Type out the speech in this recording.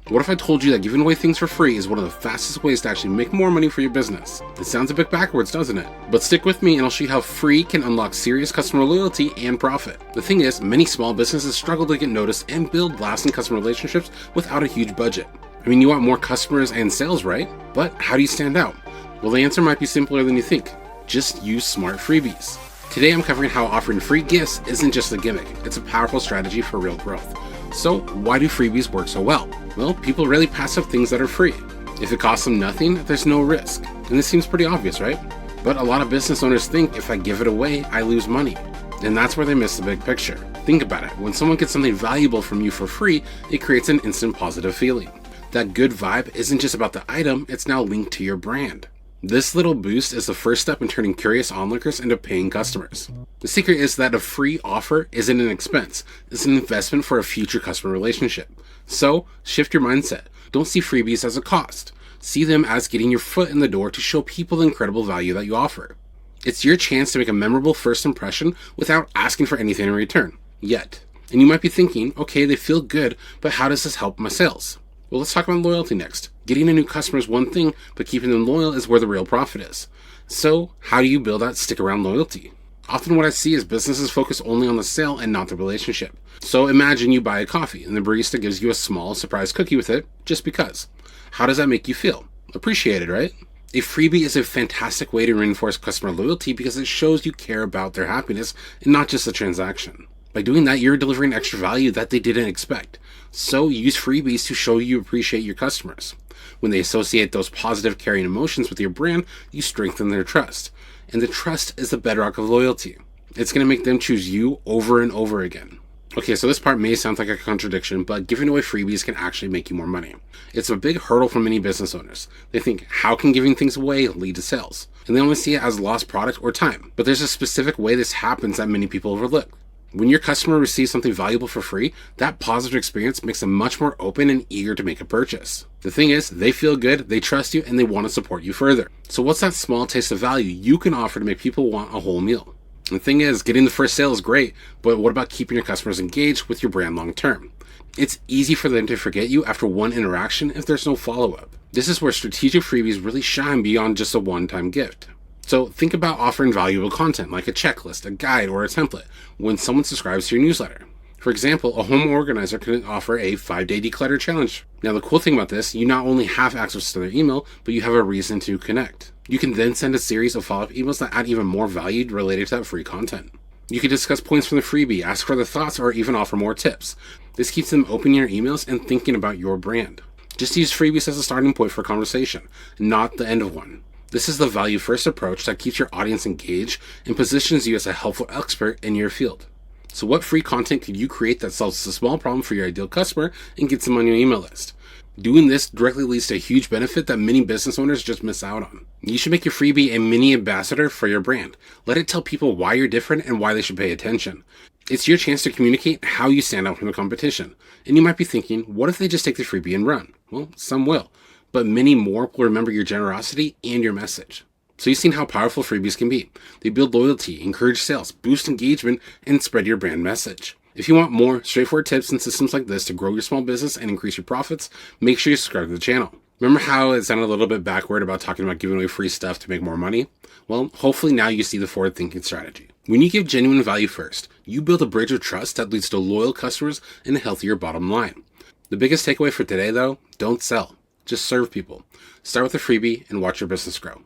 What if I told you that giving away things for free is one of the fastest ways to actually make more money for your business? It sounds a bit backwards, doesn't it? But stick with me and I'll show you how free can unlock serious customer loyalty and profit. The thing is, many small businesses struggle to get noticed and build lasting customer relationships without a huge budget. I mean, you want more customers and sales, right? But how do you stand out? Well, the answer might be simpler than you think. Just use smart freebies. Today I'm covering how offering free gifts isn't just a gimmick, it's a powerful strategy for real growth. So why do freebies work so well? Well, people rarely pass up things that are free. If it costs them nothing, there's no risk. And this seems pretty obvious, right? But a lot of business owners think if I give it away, I lose money. And that's where they miss the big picture. Think about it. When someone gets something valuable from you for free, it creates an instant positive feeling. That good vibe isn't just about the item, it's now linked to your brand. This little boost is the first step in turning curious onlookers into paying customers. The secret is that a free offer isn't an expense, it's an investment for a future customer relationship. So, shift your mindset. Don't see freebies as a cost. See them as getting your foot in the door to show people the incredible value that you offer. It's your chance to make a memorable first impression without asking for anything in return, yet. And you might be thinking, okay, they feel good, but how does this help my sales? Well, let's talk about loyalty next. Getting a new customer is one thing, but keeping them loyal is where the real profit is. So, how do you build that stick-around loyalty? Often what I see is businesses focus only on the sale and not the relationship. So imagine you buy a coffee and the barista gives you a small surprise cookie with it, just because. How does that make you feel? Appreciated, right? A freebie is a fantastic way to reinforce customer loyalty because it shows you care about their happiness and not just the transaction. By doing that, you're delivering extra value that they didn't expect. So use freebies to show you appreciate your customers. When they associate those positive carrying emotions with your brand, you strengthen their trust. And the trust is the bedrock of loyalty. It's going to make them choose you over and over again. Okay, so this part may sound like a contradiction, but giving away freebies can actually make you more money. It's a big hurdle for many business owners. They think, how can giving things away lead to sales? And they only see it as lost product or time. But there's a specific way this happens that many people overlook. When your customer receives something valuable for free, that positive experience makes them much more open and eager to make a purchase. The thing is, they feel good, they trust you, and they want to support you further. So what's that small taste of value you can offer to make people want a whole meal? The thing is, getting the first sale is great, but what about keeping your customers engaged with your brand long term? It's easy for them to forget you after one interaction if there's no follow-up. This is where strategic freebies really shine beyond just a one-time gift. So think about offering valuable content like a checklist, a guide, or a template when someone subscribes to your newsletter. For example, a home organizer can offer a 5-day declutter challenge. Now the cool thing about this, you not only have access to their email, but you have a reason to connect. You can then send a series of follow-up emails that add even more value related to that free content. You can discuss points from the freebie, ask for their thoughts, or even offer more tips. This keeps them opening your emails and thinking about your brand. Just use freebies as a starting point for a conversation, not the end of one. This is the value-first approach that keeps your audience engaged and positions you as a helpful expert in your field. So what free content could you create that solves a small problem for your ideal customer and gets them on your email list? Doing this directly leads to a huge benefit that many business owners just miss out on. You should make your freebie a mini ambassador for your brand. Let it tell people why you're different and why they should pay attention. It's your chance to communicate how you stand out from the competition. And you might be thinking, what if they just take the freebie and run? Well, some will. But many more will remember your generosity and your message. So you've seen how powerful freebies can be. They build loyalty, encourage sales, boost engagement, and spread your brand message. If you want more straightforward tips and systems like this to grow your small business and increase your profits, make sure you subscribe to the channel. Remember how it sounded a little bit backward about talking about giving away free stuff to make more money? Well, hopefully now you see the forward-thinking strategy. When you give genuine value first, you build a bridge of trust that leads to loyal customers and a healthier bottom line. The biggest takeaway for today though, don't sell. Just serve people. Start with a freebie and watch your business grow.